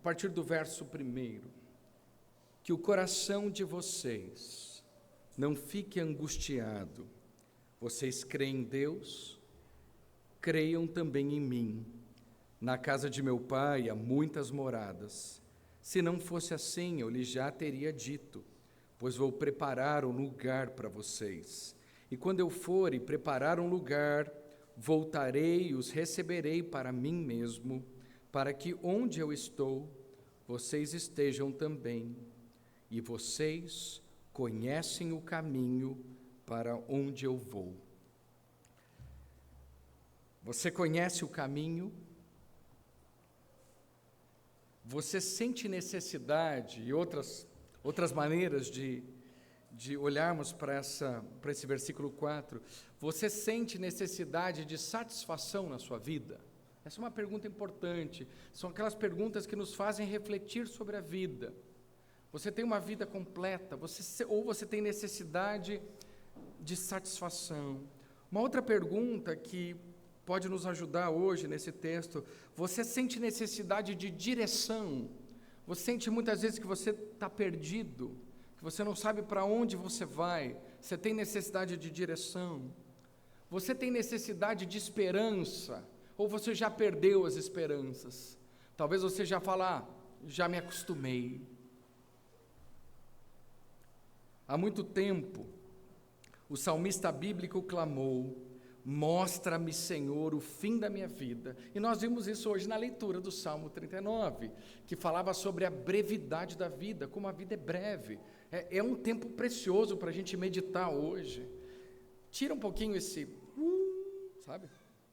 partir do verso 1, que o coração de vocês não fique angustiado. Vocês creem em Deus? Creiam também em mim. Na casa de meu pai há muitas moradas. Se não fosse assim, eu lhes já teria dito, pois vou preparar um lugar para vocês. E quando eu for e preparar um lugar, voltarei e os receberei para mim mesmo, para que onde eu estou, vocês estejam também. E vocês conhecem o caminho para onde eu vou. Você conhece o caminho? Você sente necessidade, e outras maneiras de olharmos para esse versículo 4, você sente necessidade de satisfação na sua vida? Essa é uma pergunta importante, são aquelas perguntas que nos fazem refletir sobre a vida. Você tem uma vida completa, ou você tem necessidade de satisfação? Uma outra pergunta que pode nos ajudar hoje nesse texto: você sente necessidade de direção? Você sente muitas vezes que você está perdido, que você não sabe para onde você vai, você tem necessidade de direção? Você tem necessidade de esperança, ou você já perdeu as esperanças? Talvez você já fale, já me acostumei. Há muito tempo, o salmista bíblico clamou: mostra-me, Senhor, o fim da minha vida. E nós vimos isso hoje na leitura do Salmo 39, que falava sobre a brevidade da vida, como a vida é breve. É um tempo precioso para a gente meditar hoje. Tira um pouquinho esse, sabe?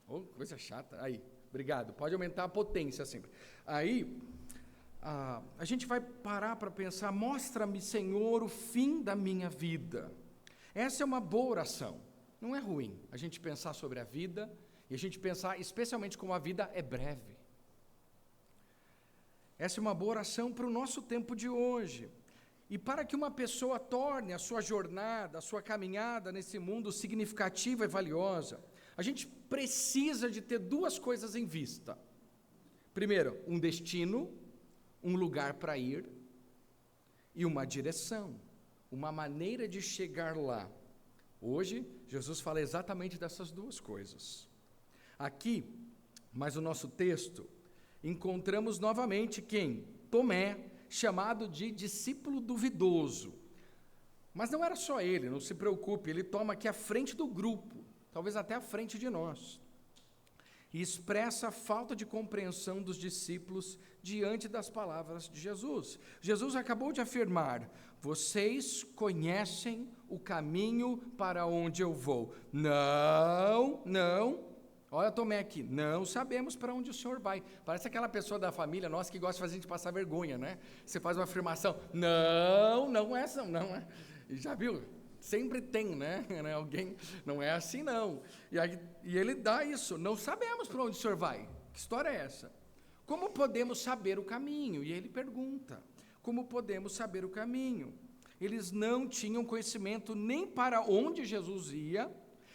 Oh, coisa chata. Aí, obrigado. Pode aumentar a potência sempre. Aí, a gente vai parar para pensar: mostra-me, Senhor, o fim da minha vida. Essa é uma boa oração. Não é ruim a gente pensar sobre a vida, e a gente pensar especialmente como a vida é breve. Essa é uma boa oração para o nosso tempo de hoje. E para que uma pessoa torne a sua jornada, a sua caminhada nesse mundo significativa e valiosa, a gente precisa de ter duas coisas em vista. Primeiro, um destino, um lugar para ir, e uma direção, uma maneira de chegar lá. Hoje, Jesus fala exatamente dessas duas coisas. Aqui, mas no nosso texto, encontramos novamente quem? Tomé, chamado de discípulo duvidoso. Mas não era só ele, não se preocupe, ele toma aqui a frente do grupo, talvez até a frente de nós, e expressa a falta de compreensão dos discípulos diante das palavras de Jesus. Jesus acabou de afirmar: vocês conhecem o caminho para onde eu vou. Não, olha, Tomé aqui, não sabemos para onde o Senhor vai. Parece aquela pessoa da família nossa que gosta de fazer a gente passar vergonha, né? Você faz uma afirmação: não é essa, não é. Já viu? Sempre tem, né? Alguém, não é assim não. E ele dá isso: não sabemos para onde o Senhor vai. Que história é essa? Como podemos saber o caminho? E ele pergunta: como podemos saber o caminho? Eles não tinham conhecimento nem para onde Jesus ia,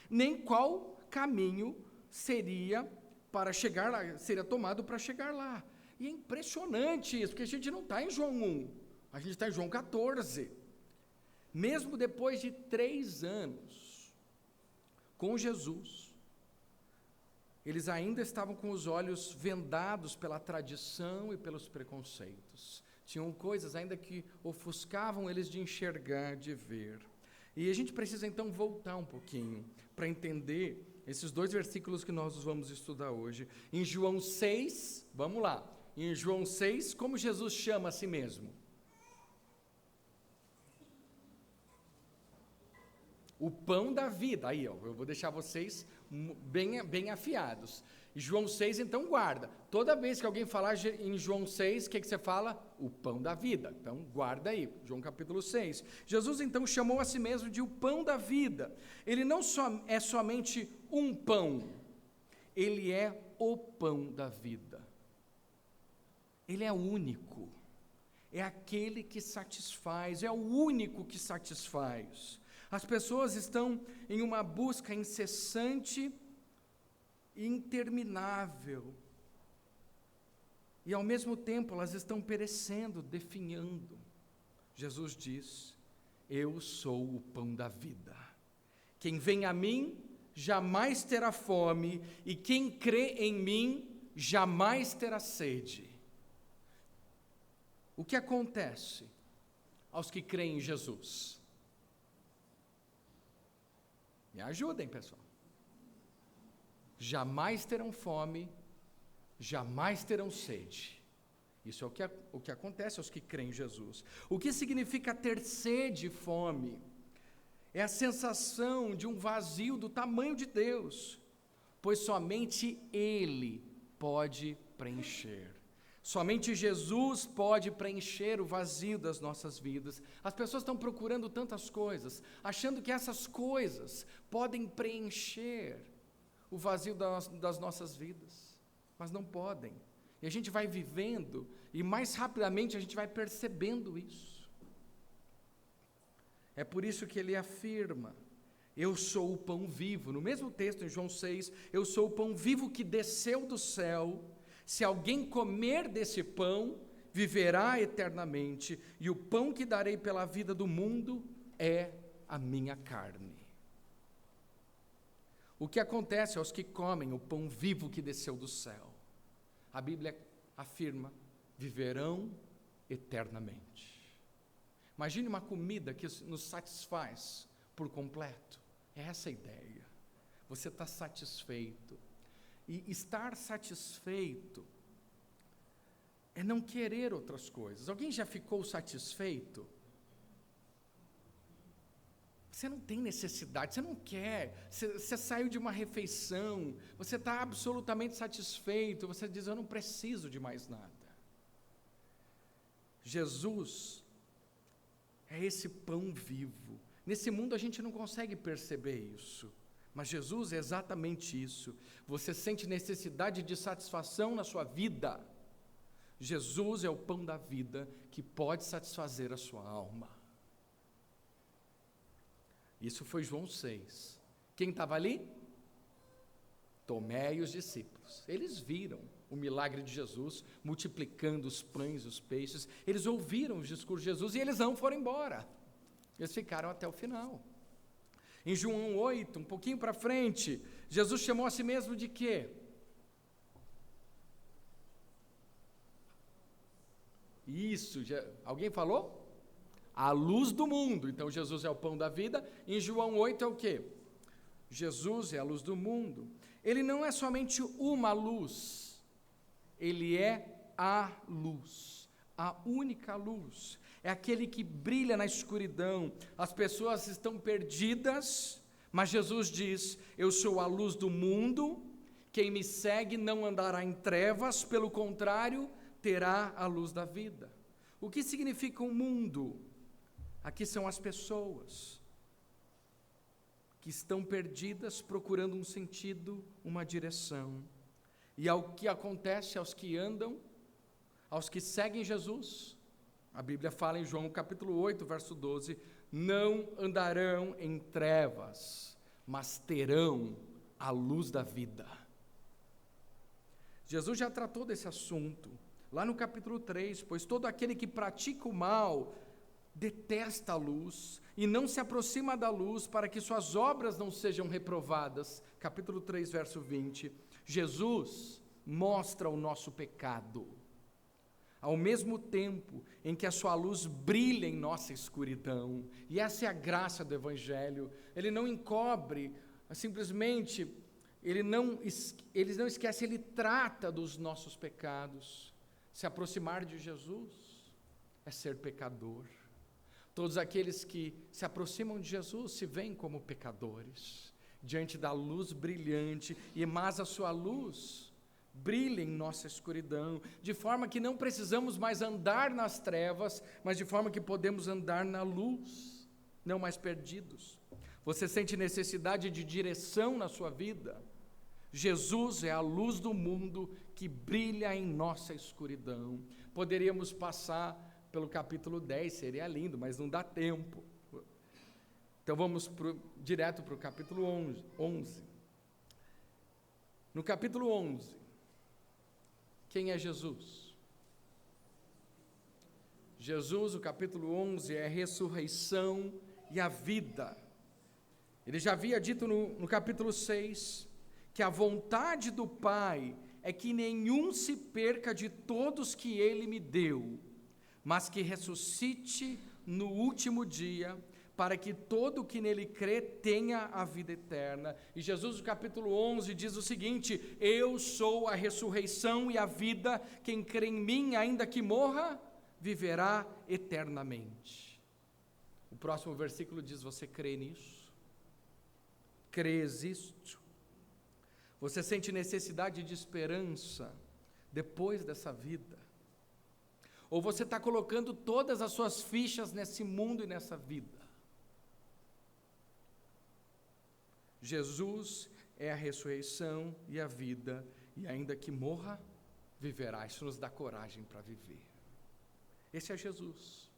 nem qual caminho seria para chegar lá, seria tomado para chegar lá. E é impressionante isso, porque a gente não está em João 1, a gente está em João 14. Mesmo depois de 3 anos com Jesus, eles ainda estavam com os olhos vendados pela tradição e pelos preconceitos. Tinham coisas ainda que ofuscavam eles de enxergar, de ver. E a gente precisa então voltar um pouquinho para entender esses 2 versículos que nós vamos estudar hoje. Em João 6, vamos lá. Em João 6, como Jesus chama a si mesmo? O pão da vida. Aí, eu vou deixar vocês bem afiados. João 6, então guarda. Toda vez que alguém falar em João 6, o que você fala? O pão da vida. Então guarda aí, João capítulo 6. Jesus então chamou a si mesmo de o pão da vida. Ele não é somente um pão, ele é o pão da vida. Ele é único, é aquele que satisfaz, é o único que satisfaz. As pessoas estão em uma busca incessante e interminável e ao mesmo tempo elas estão perecendo, definhando. Jesus diz: eu sou o pão da vida. Quem vem a mim jamais terá fome, e quem crê em mim jamais terá sede. O que acontece aos que creem em Jesus? Me ajudem, pessoal. Jamais terão fome, jamais terão sede. Isso é o que acontece aos que creem em Jesus. O que significa ter sede e fome? É a sensação de um vazio do tamanho de Deus, pois somente Ele pode preencher. Somente Jesus pode preencher o vazio das nossas vidas. As pessoas estão procurando tantas coisas, achando que essas coisas podem preencher o vazio das nossas vidas, mas não podem. E a gente vai vivendo, e mais rapidamente a gente vai percebendo isso. É por isso que ele afirma: eu sou o pão vivo. No mesmo texto, em João 6, eu sou o pão vivo que desceu do céu. Se alguém comer desse pão, viverá eternamente, e o pão que darei pela vida do mundo é a minha carne. O que acontece aos que comem o pão vivo que desceu do céu? A Bíblia afirma: viverão eternamente. Imagine uma comida que nos satisfaz por completo. É essa a ideia. Você está satisfeito. E estar satisfeito é não querer outras coisas. Alguém já ficou satisfeito? Você não tem necessidade, você não quer, você saiu de uma refeição, você está absolutamente satisfeito, você diz: eu não preciso de mais nada. Jesus é esse pão vivo. Nesse mundo a gente não consegue perceber isso, mas Jesus é exatamente isso. Você sente necessidade de satisfação na sua vida. Jesus é o pão da vida que pode satisfazer a sua alma. Isso foi João 6. Quem estava ali? Tomé e os discípulos. Eles viram o milagre de Jesus, multiplicando os pães e os peixes. Eles ouviram os discursos de Jesus e eles não foram embora. Eles ficaram até o final. Em João 8, um pouquinho para frente, Jesus chamou a si mesmo de quê? Isso, alguém falou? A luz do mundo. Então Jesus é o pão da vida. Em João 8 é o quê? Jesus é a luz do mundo. Ele não é somente uma luz, ele é a luz, a única luz. É aquele que brilha na escuridão. As pessoas estão perdidas, mas Jesus diz: eu sou a luz do mundo, quem me segue não andará em trevas, pelo contrário, terá a luz da vida. O que significa o mundo? Aqui são as pessoas que estão perdidas, procurando um sentido, uma direção. E ao que acontece aos que andam, aos que seguem Jesus? A Bíblia fala em João capítulo 8, verso 12, não andarão em trevas, mas terão a luz da vida. Jesus já tratou desse assunto, lá no capítulo 3, pois todo aquele que pratica o mal, detesta a luz, e não se aproxima da luz, para que suas obras não sejam reprovadas. Capítulo 3, verso 20, Jesus mostra o nosso pecado, ao mesmo tempo em que a sua luz brilha em nossa escuridão, e essa é a graça do Evangelho. Ele não encobre, simplesmente, ele não esquece, ele trata dos nossos pecados. Se aproximar de Jesus é ser pecador. Todos aqueles que se aproximam de Jesus se veem como pecadores, diante da luz brilhante, mas a sua luz brilha em nossa escuridão, de forma que não precisamos mais andar nas trevas, mas de forma que podemos andar na luz, não mais perdidos. Você sente necessidade de direção na sua vida? Jesus é a luz do mundo que brilha em nossa escuridão. Poderíamos passar pelo capítulo 10, seria lindo, mas não dá tempo. Então vamos direto para o capítulo 11. No capítulo 11, quem é Jesus? Jesus, o capítulo 11, é a ressurreição e a vida. Ele já havia dito no capítulo 6, que a vontade do Pai é que nenhum se perca de todos que Ele me deu, mas que ressuscite no último dia, para que todo o que nele crê tenha a vida eterna. E Jesus, no capítulo 11, diz o seguinte: eu sou a ressurreição e a vida, quem crê em mim, ainda que morra, viverá eternamente. O próximo versículo diz: você crê nisso? Crês isto? Você sente necessidade de esperança depois dessa vida? Ou você está colocando todas as suas fichas nesse mundo e nessa vida? Jesus é a ressurreição e a vida, e ainda que morra, viverá. Isso nos dá coragem para viver. Esse é Jesus.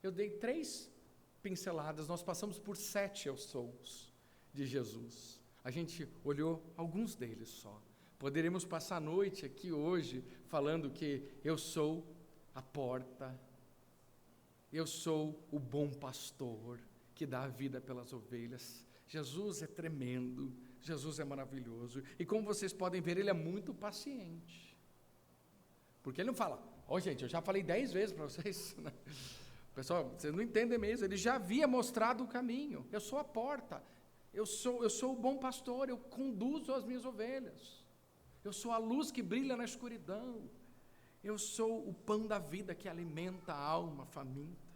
Eu dei 3 pinceladas, nós passamos por 7 eu sous de Jesus. A gente olhou alguns deles só. Poderíamos passar a noite aqui hoje falando que eu sou a porta, eu sou o bom pastor que dá a vida pelas ovelhas. Jesus é tremendo, Jesus é maravilhoso, e como vocês podem ver, ele é muito paciente, porque ele não fala: gente, eu já falei 10 vezes para vocês, né? Pessoal, vocês não entendem mesmo, ele já havia mostrado o caminho. Eu sou a porta, eu sou o bom pastor, eu conduzo as minhas ovelhas, eu sou a luz que brilha na escuridão, eu sou o pão da vida que alimenta a alma faminta.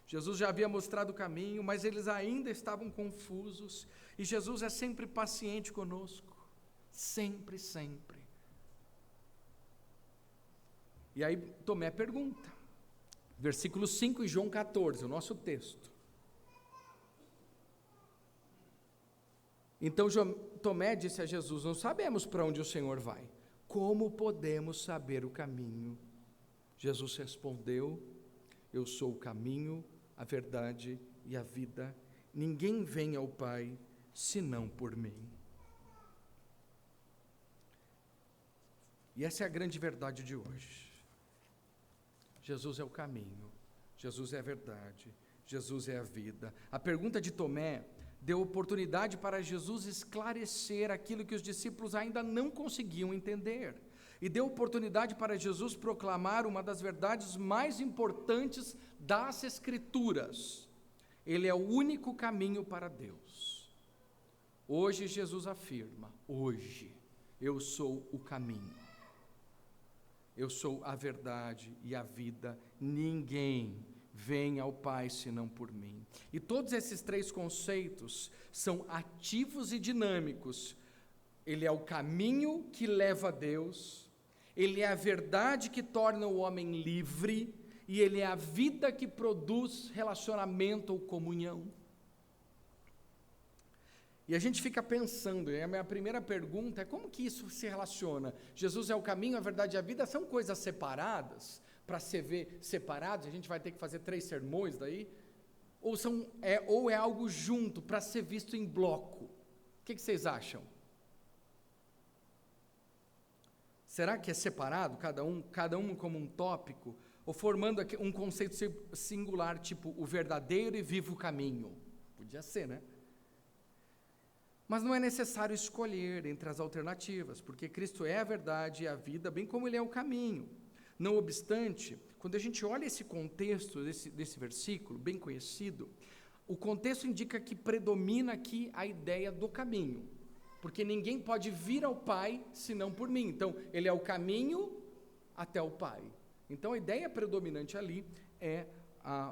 Jesus já havia mostrado o caminho, mas eles ainda estavam confusos, e Jesus é sempre paciente conosco, sempre, sempre. E aí Tomé pergunta, versículo 5 em João 14, o nosso texto. Então Tomé disse a Jesus: não sabemos para onde o Senhor vai, como podemos saber o caminho? Jesus respondeu: eu sou o caminho, a verdade e a vida, ninguém vem ao Pai senão por mim. E essa é a grande verdade de hoje. Jesus é o caminho, Jesus é a verdade, Jesus é a vida. A pergunta de Tomé deu oportunidade para Jesus esclarecer aquilo que os discípulos ainda não conseguiam entender, e deu oportunidade para Jesus proclamar uma das verdades mais importantes das Escrituras: ele é o único caminho para Deus. Hoje Jesus afirma: hoje eu sou o caminho, eu sou a verdade e a vida, ninguém vem ao Pai senão por mim. E todos esses 3 conceitos são ativos e dinâmicos. Ele é o caminho que leva a Deus, ele é a verdade que torna o homem livre, e ele é a vida que produz relacionamento ou comunhão. E a gente fica pensando, e a minha primeira pergunta é: como que isso se relaciona? Jesus é o caminho, a verdade e a vida, são coisas separadas? Para se ver separados, a gente vai ter que fazer 3 sermões daí? Ou é algo junto, para ser visto em bloco? O que vocês acham? Será que é separado, cada um como um tópico, ou formando aqui um conceito singular, tipo o verdadeiro e vivo caminho? Podia ser, né? Mas não é necessário escolher entre as alternativas, porque Cristo é a verdade e a vida, bem como ele é o caminho. Não obstante, quando a gente olha esse contexto desse versículo, bem conhecido, o contexto indica que predomina aqui a ideia do caminho, porque ninguém pode vir ao Pai senão por mim. Então, ele é o caminho até o Pai. Então, a ideia predominante ali é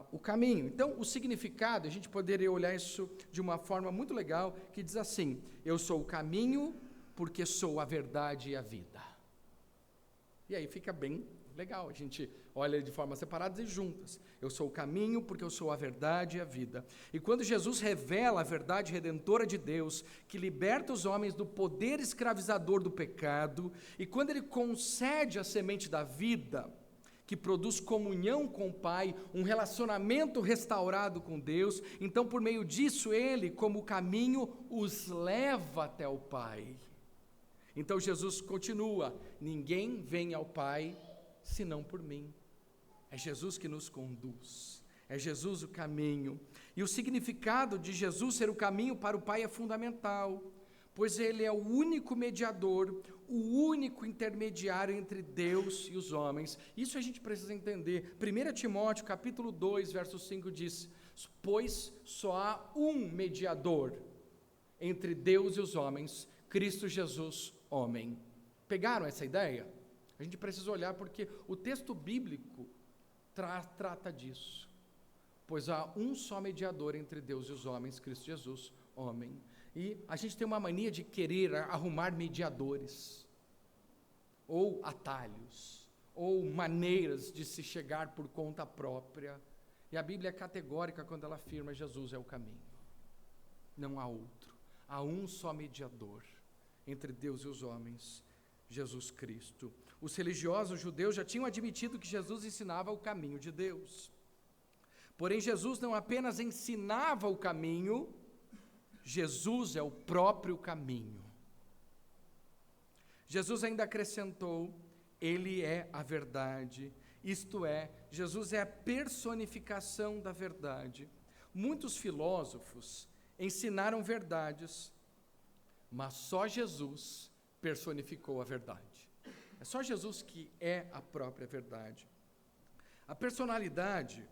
o caminho. Então, o significado, a gente poderia olhar isso de uma forma muito legal, que diz assim: eu sou o caminho porque sou a verdade e a vida. E aí fica bem legal, a gente olha de forma separadas e juntas. Eu sou o caminho porque eu sou a verdade e a vida. E quando Jesus revela a verdade redentora de Deus, que liberta os homens do poder escravizador do pecado, e quando ele concede a semente da vida, que produz comunhão com o Pai, um relacionamento restaurado com Deus, então por meio disso ele, como caminho, os leva até o Pai. Então Jesus continua: ninguém vem ao Pai senão por mim. É Jesus que nos conduz. É Jesus o caminho. E o significado de Jesus ser o caminho para o Pai é fundamental, pois Ele é o único mediador, o único intermediário entre Deus e os homens. Isso a gente precisa entender. 1 Timóteo, capítulo 2, verso 5 diz: pois só há um mediador entre Deus e os homens, Cristo Jesus, homem. Pegaram essa ideia? A gente precisa olhar porque o texto bíblico trata disso. Pois há um só mediador entre Deus e os homens, Cristo Jesus, homem. E a gente tem uma mania de querer arrumar mediadores, ou atalhos, ou maneiras de se chegar por conta própria. E a Bíblia é categórica quando ela afirma: Jesus é o caminho. Não há outro. Há um só mediador entre Deus e os homens, Jesus Cristo. Os religiosos judeus já tinham admitido que Jesus ensinava o caminho de Deus. Porém, Jesus não apenas ensinava o caminho, Jesus é o próprio caminho. Jesus ainda acrescentou: Ele é a verdade. Isto é, Jesus é a personificação da verdade. Muitos filósofos ensinaram verdades, mas só Jesus personificou a verdade. É só Jesus que é a própria verdade. A personalidade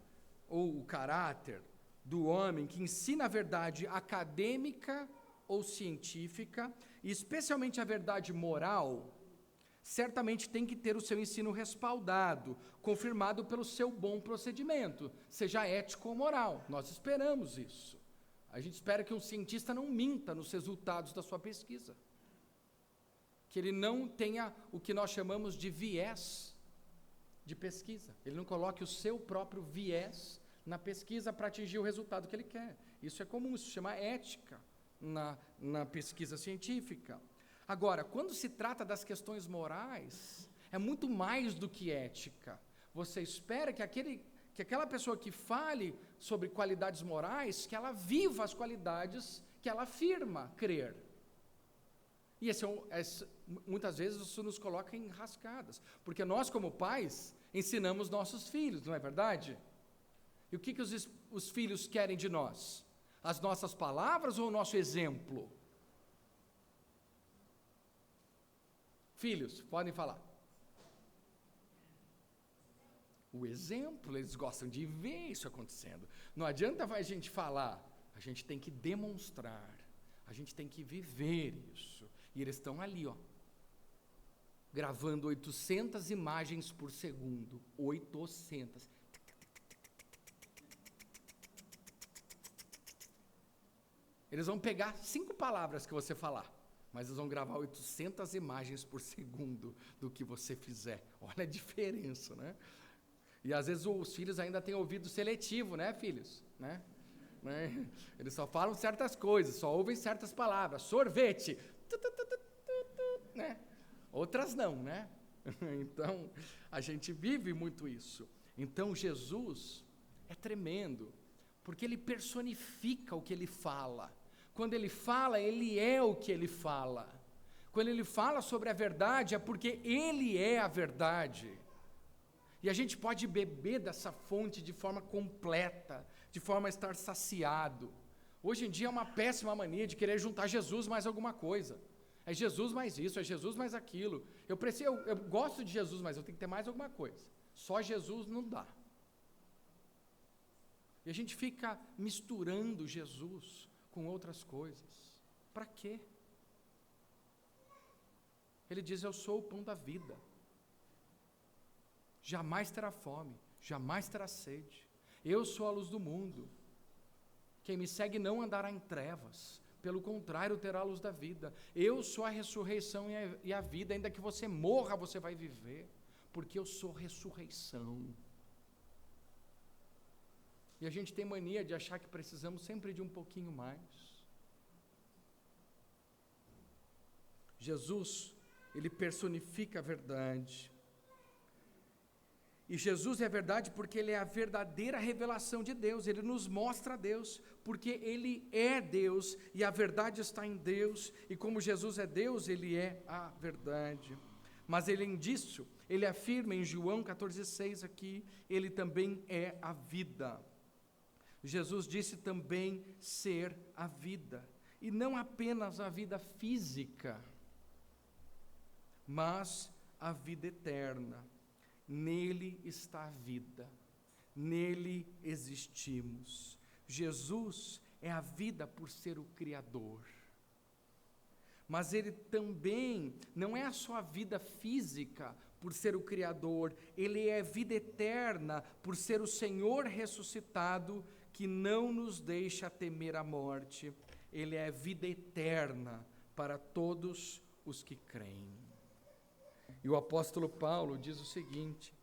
ou o caráter do homem que ensina a verdade acadêmica ou científica, e especialmente a verdade moral, certamente tem que ter o seu ensino respaldado, confirmado pelo seu bom procedimento, seja ético ou moral. Nós esperamos isso. A gente espera que um cientista não minta nos resultados da sua pesquisa, que ele não tenha o que nós chamamos de viés de pesquisa. Ele não coloque o seu próprio viés na pesquisa para atingir o resultado que ele quer. Isso é comum, isso se chama ética na pesquisa científica. Agora, quando se trata das questões morais, é muito mais do que ética. Você espera que aquela pessoa que fale sobre qualidades morais, que ela viva as qualidades que ela afirma crer. E muitas vezes isso nos coloca em rascadas, porque nós, como pais, ensinamos nossos filhos, não é verdade? E o que os filhos querem de nós? As nossas palavras ou o nosso exemplo? Filhos, podem falar. O exemplo, eles gostam de ver isso acontecendo. Não adianta a gente falar, a gente tem que demonstrar, a gente tem que viver isso. E eles estão ali, gravando 800 imagens por segundo. 800. Eles vão pegar 5 palavras que você falar, mas eles vão gravar 800 imagens por segundo do que você fizer. Olha a diferença, né? E às vezes os filhos ainda têm ouvido seletivo, né, filhos? Né? Eles só falam certas coisas, só ouvem certas palavras. Sorvete. Né? Outras não, né? Então, a gente vive muito isso. Então, Jesus é tremendo, porque ele personifica o que ele fala. Quando ele fala, ele é o que ele fala. Quando ele fala sobre a verdade, é porque ele é a verdade. E a gente pode beber dessa fonte de forma completa, de forma a estar saciado. Hoje em dia é uma péssima mania de querer juntar Jesus mais alguma coisa. É Jesus mais isso, é Jesus mais aquilo. Eu gosto de Jesus, mas eu tenho que ter mais alguma coisa. Só Jesus não dá. E a gente fica misturando Jesus com outras coisas. Para quê? Ele diz: eu sou o pão da vida. Jamais terá fome, jamais terá sede. Eu sou a luz do mundo. Quem me segue não andará em trevas, pelo contrário, terá a luz da vida. Eu sou a ressurreição e a vida, ainda que você morra, você vai viver, porque eu sou ressurreição. E a gente tem mania de achar que precisamos sempre de um pouquinho mais. Jesus, ele personifica a verdade. E Jesus é verdade porque ele é a verdadeira revelação de Deus, ele nos mostra a Deus, porque ele é Deus e a verdade está em Deus, e como Jesus é Deus, ele é a verdade. Mas além disso, Ele afirma em João 14,6 aqui, ele também é a vida. Jesus disse também ser a vida, e não apenas a vida física, mas a vida eterna. Nele está a vida, nele existimos. Jesus é a vida por ser o Criador. Mas ele também não é só a vida física por ser o Criador, ele é vida eterna por ser o Senhor ressuscitado que não nos deixa temer a morte. Ele é vida eterna para todos os que creem. E o apóstolo Paulo diz o seguinte: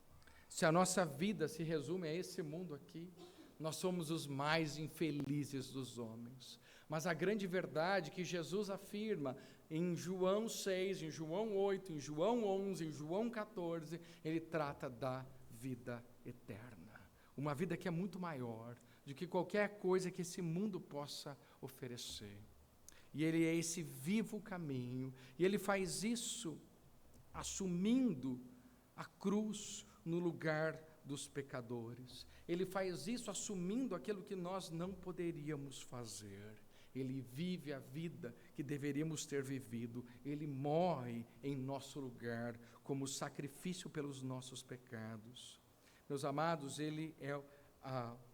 se a nossa vida se resume a esse mundo aqui, nós somos os mais infelizes dos homens. Mas a grande verdade que Jesus afirma em João 6, em João 8, em João 11, em João 14, ele trata da vida eterna. Uma vida que é muito maior do que qualquer coisa que esse mundo possa oferecer. E ele é esse vivo caminho, e ele faz isso assumindo a cruz no lugar dos pecadores. Ele faz isso assumindo aquilo que nós não poderíamos fazer. Ele vive a vida que deveríamos ter vivido. Ele morre em nosso lugar como sacrifício pelos nossos pecados. Meus amados, ele é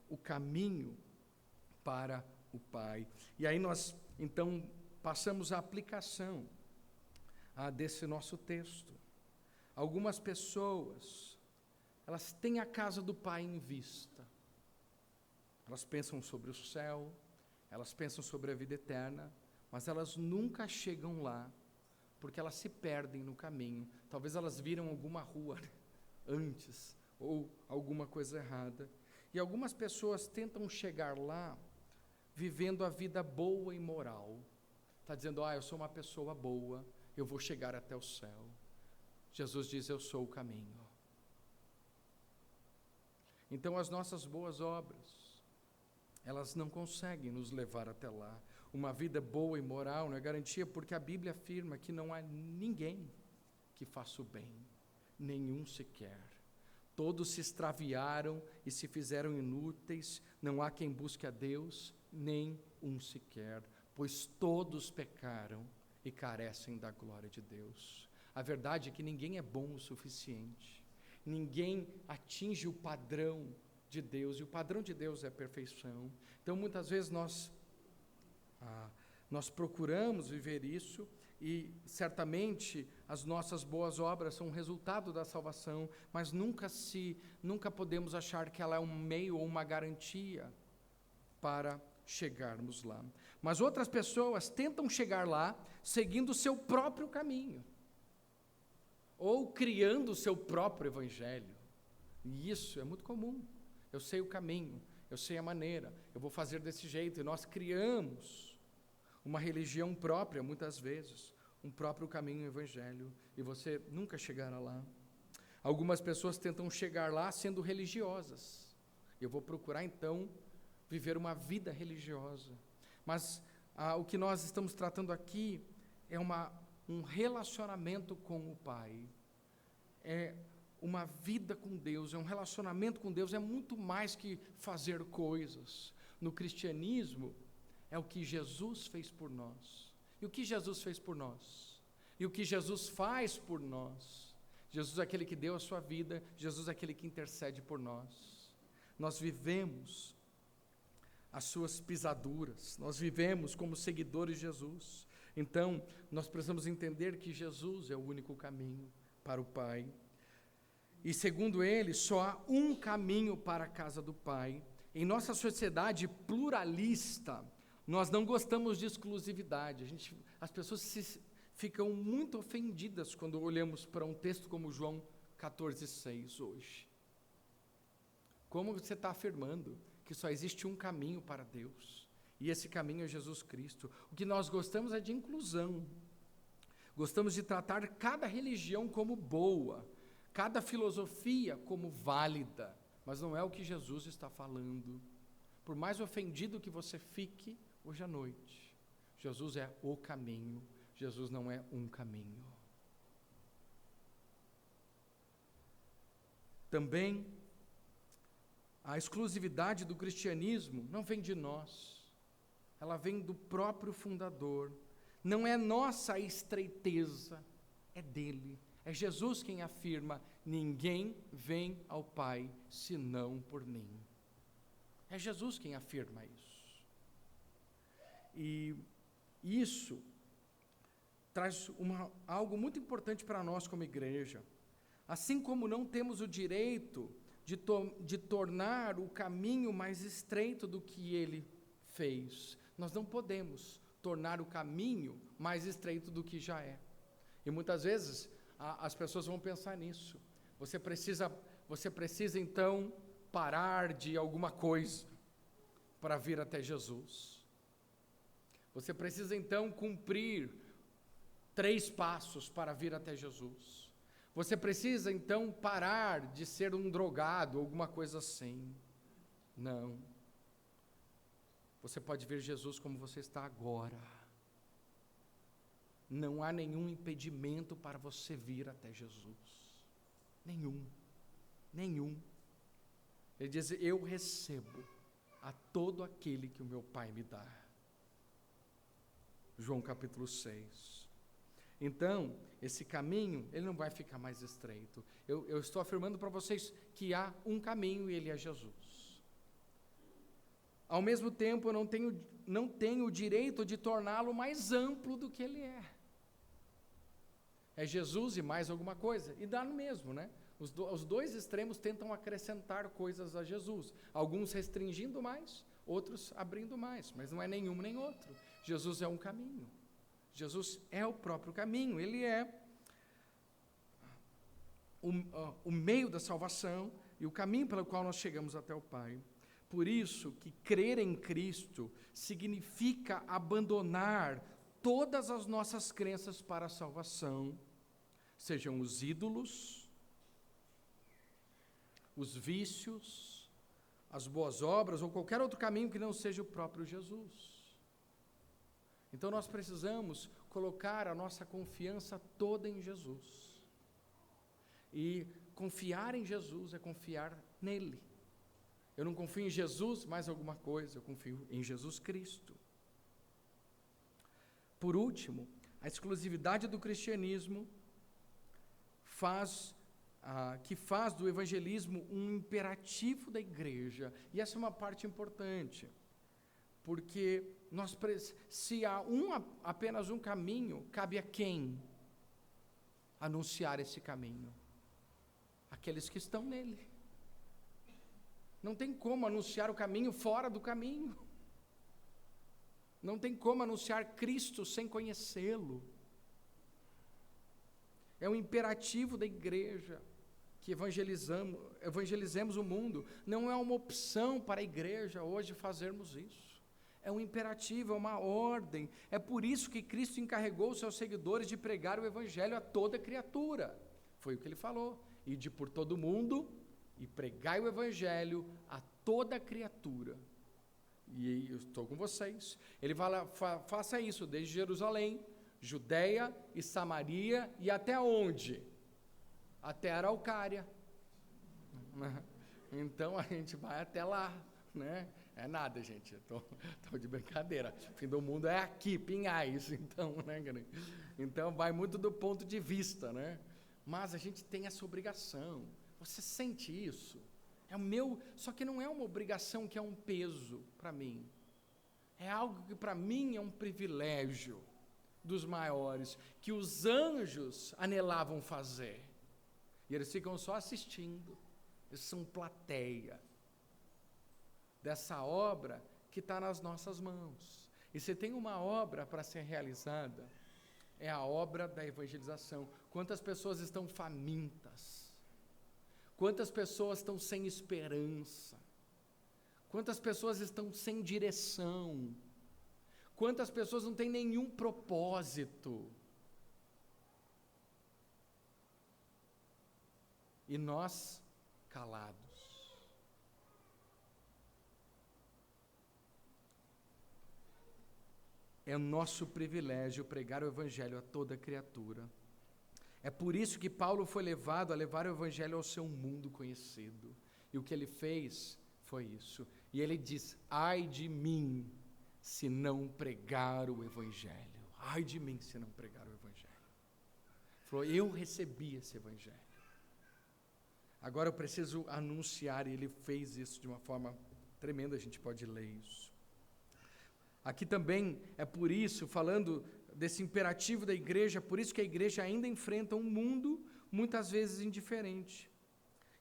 o caminho para o Pai. E aí nós, então, passamos à aplicação desse nosso texto. Algumas pessoas, elas têm a casa do Pai em vista. Elas pensam sobre o céu, elas pensam sobre a vida eterna, mas elas nunca chegam lá, porque elas se perdem no caminho. Talvez elas viram alguma rua antes, ou alguma coisa errada. E algumas pessoas tentam chegar lá, vivendo a vida boa e moral. Está dizendo, eu sou uma pessoa boa, eu vou chegar até o céu. Jesus diz, eu sou o caminho. Então as nossas boas obras, elas não conseguem nos levar até lá. Uma vida boa e moral não é garantia, porque a Bíblia afirma que não há ninguém que faça o bem, nenhum sequer. Todos se extraviaram e se fizeram inúteis, não há quem busque a Deus, nem um sequer, pois todos pecaram e carecem da glória de Deus. A verdade é que ninguém é bom o suficiente, ninguém atinge o padrão de Deus, e o padrão de Deus é a perfeição. Então muitas vezes nós procuramos viver isso, e certamente as nossas boas obras são um resultado da salvação, mas nunca podemos achar que ela é um meio ou uma garantia para chegarmos lá. Mas outras pessoas tentam chegar lá seguindo o seu próprio caminho, ou criando o seu próprio evangelho. E isso é muito comum. Eu sei o caminho, eu sei a maneira, eu vou fazer desse jeito, e nós criamos uma religião própria, muitas vezes, um próprio caminho, um evangelho, e você nunca chegará lá. Algumas pessoas tentam chegar lá sendo religiosas. Eu vou procurar, então, viver uma vida religiosa. Mas o que nós estamos tratando aqui é um relacionamento com o Pai. É uma vida com Deus, é um relacionamento com Deus, é muito mais que fazer coisas. No cristianismo, é o que Jesus fez por nós. E o que Jesus fez por nós? E o que Jesus faz por nós? Jesus é aquele que deu a sua vida, Jesus é aquele que intercede por nós. Nós vivemos as suas pisaduras, nós vivemos como seguidores de Jesus. Então, nós precisamos entender que Jesus é o único caminho para o Pai. E segundo ele, só há um caminho para a casa do Pai. Em nossa sociedade pluralista, nós não gostamos de exclusividade. As pessoas ficam muito ofendidas quando olhamos para um texto como João 14,6 hoje. Como você está afirmando que só existe um caminho para Deus, e esse caminho é Jesus Cristo? O que nós gostamos é de inclusão. Gostamos de tratar cada religião como boa, cada filosofia como válida, mas não é o que Jesus está falando. Por mais ofendido que você fique hoje à noite, Jesus é o caminho, Jesus não é um caminho. Também, a exclusividade do cristianismo não vem de nós, ela vem do próprio fundador. Não é nossa a estreiteza, é dele. É Jesus quem afirma: ninguém vem ao Pai senão por mim. É Jesus quem afirma isso. E isso traz algo muito importante para nós como igreja. Assim como não temos o direito de tornar o caminho mais estreito do que ele fez, nós não podemos tornar o caminho mais estreito do que já é. E muitas vezes as pessoas vão pensar nisso. Você precisa então parar de alguma coisa para vir até Jesus. Você precisa então cumprir 3 passos para vir até Jesus. Você precisa então parar de ser um drogado, alguma coisa assim. Não. Você pode ver Jesus como você está agora. Não há nenhum impedimento para você vir até Jesus. Nenhum. Ele diz: eu recebo a todo aquele que o meu Pai me dá. João capítulo 6. Então, esse caminho, ele não vai ficar mais estreito. Eu estou afirmando para vocês que há um caminho e ele é Jesus. Ao mesmo tempo, eu não tenho o direito de torná-lo mais amplo do que ele é. É Jesus e mais alguma coisa, e dá no mesmo, né? Os 2 extremos tentam acrescentar coisas a Jesus, alguns restringindo mais, outros abrindo mais, mas não é nenhum nem outro. Jesus é um caminho, Jesus é o próprio caminho, ele é o meio da salvação e o caminho pelo qual nós chegamos até o Pai. Por isso que crer em Cristo significa abandonar todas as nossas crenças para a salvação, sejam os ídolos, os vícios, as boas obras ou qualquer outro caminho que não seja o próprio Jesus. Então nós precisamos colocar a nossa confiança toda em Jesus. E confiar em Jesus é confiar nele. Eu não confio em Jesus mais alguma coisa, eu confio em Jesus Cristo. Por último, a exclusividade do cristianismo faz do evangelismo um imperativo da igreja. E essa é uma parte importante, porque se há apenas um caminho, cabe a quem anunciar esse caminho? Aqueles que estão nele. Não tem como anunciar o caminho fora do caminho. Não tem como anunciar Cristo sem conhecê-lo. É um imperativo da igreja que evangelizemos o mundo. Não é uma opção para a igreja hoje fazermos isso. É um imperativo, é uma ordem. É por isso que Cristo encarregou os seus seguidores de pregar o evangelho a toda criatura. Foi o que ele falou. Ide por todo mundo e pregai o evangelho a toda criatura. E eu estou com vocês. Ele fala, faça isso desde Jerusalém, Judeia e Samaria e até onde? Até Araucária. Então a gente vai até lá, né? É nada, gente, estou de brincadeira. O fim do mundo é aqui, Pinhais, então, né? Então vai muito do ponto de vista, né? Mas a gente tem essa obrigação. Você sente isso? Só que não é uma obrigação que é um peso para mim. É algo que para mim é um privilégio dos maiores, que os anjos anelavam fazer. E eles ficam só assistindo. Eles são plateia dessa obra que está nas nossas mãos. E se tem uma obra para ser realizada, é a obra da evangelização. Quantas pessoas estão famintas? Quantas pessoas estão sem esperança? Quantas pessoas estão sem direção? Quantas pessoas não têm nenhum propósito? E nós, calados. É nosso privilégio pregar o evangelho a toda criatura. É por isso que Paulo foi levado a levar o evangelho ao seu mundo conhecido. E o que ele fez foi isso. E ele diz: ai de mim se não pregar o evangelho. Ai de mim se não pregar o evangelho. Ele falou: eu recebi esse evangelho. Agora eu preciso anunciar, e ele fez isso de uma forma tremenda, a gente pode ler isso. Aqui também é por isso, falando desse imperativo da igreja, por isso que a igreja ainda enfrenta um mundo muitas vezes indiferente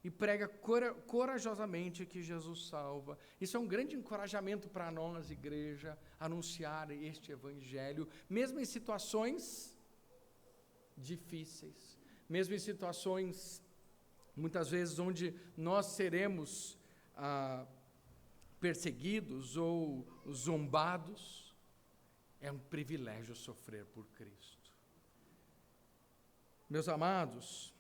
e prega corajosamente que Jesus salva. Isso é um grande encorajamento para nós, igreja, anunciar este evangelho, mesmo em situações difíceis, mesmo em situações muitas vezes onde nós seremos perseguidos ou zombados. É um privilégio sofrer por Cristo. Meus amados,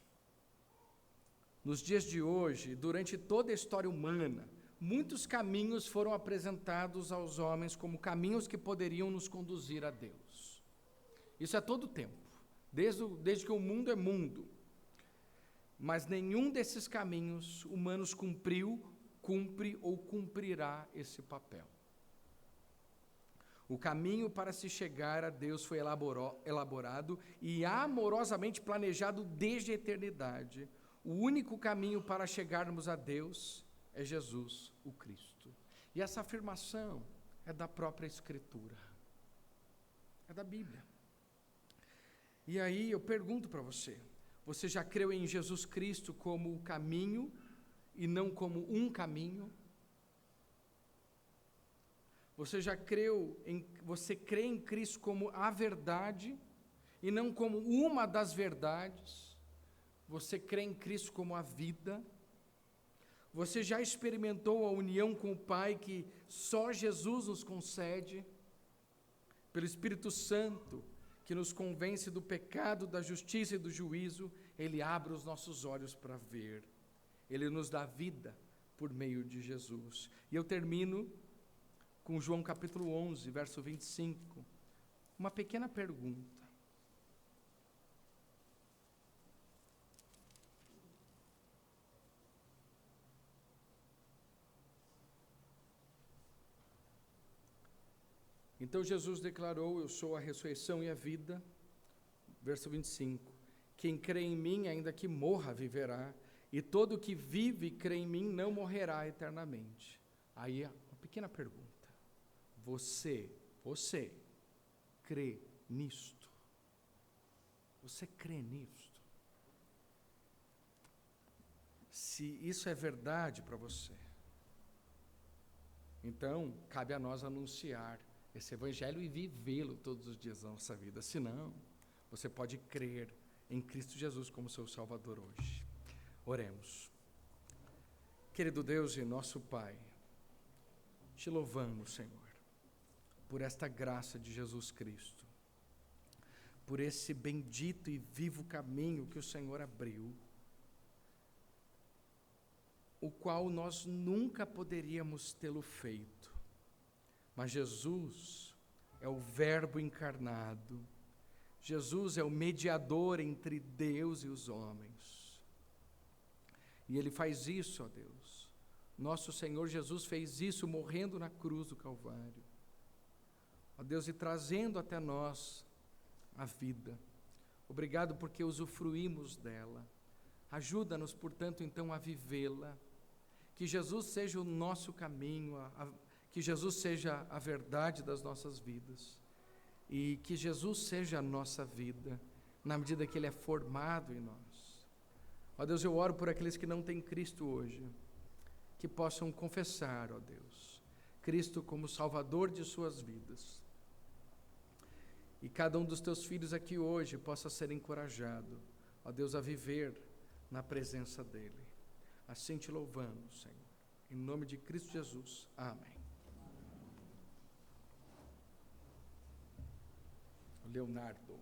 nos dias de hoje, durante toda a história humana, muitos caminhos foram apresentados aos homens como caminhos que poderiam nos conduzir a Deus. Isso é todo o tempo, desde que o mundo é mundo. Mas nenhum desses caminhos humanos cumpre ou cumprirá esse papel. O caminho para se chegar a Deus foi elaborado e amorosamente planejado desde a eternidade. O único caminho para chegarmos a Deus é Jesus, o Cristo. E essa afirmação é da própria Escritura, é da Bíblia. E aí eu pergunto para você: você já creu em Jesus Cristo como o caminho e não como um caminho? Você crê em Cristo como a verdade e não como uma das verdades? Você crê em Cristo como a vida? Você já experimentou a união com o Pai que só Jesus nos concede? Pelo Espírito Santo, que nos convence do pecado, da justiça e do juízo, Ele abre os nossos olhos para ver. Ele nos dá vida por meio de Jesus. E eu termino com João capítulo 11, verso 25. Uma pequena pergunta. Então Jesus declarou: eu sou a ressurreição e a vida. Verso 25. Quem crê em mim, ainda que morra, viverá. E todo que vive e crê em mim não morrerá eternamente. Aí, uma pequena pergunta. Você crê nisto? Você crê nisto? Se isso é verdade para você, então cabe a nós anunciar esse evangelho e vivê-lo todos os dias da nossa vida. Senão, você pode crer em Cristo Jesus como seu Salvador hoje. Oremos. Querido Deus e nosso Pai, te louvamos, Senhor, por esta graça de Jesus Cristo, por esse bendito e vivo caminho que o Senhor abriu, o qual nós nunca poderíamos tê-lo feito, mas Jesus é o Verbo encarnado, Jesus é o mediador entre Deus e os homens, e Ele faz isso, ó Deus, nosso Senhor Jesus fez isso morrendo na cruz do Calvário, ó Deus, e trazendo até nós a vida. Obrigado porque usufruímos dela. Ajuda-nos, portanto, então, a vivê-la. Que Jesus seja o nosso caminho, que Jesus seja a verdade das nossas vidas. E que Jesus seja a nossa vida, na medida que Ele é formado em nós. Ó Deus, eu oro por aqueles que não têm Cristo hoje, que possam confessar, ó Deus, Cristo como Salvador de suas vidas. E cada um dos teus filhos aqui hoje possa ser encorajado, ó Deus, a viver na presença dEle. Assim te louvamos, Senhor. Em nome de Cristo Jesus. Amém. Leonardo.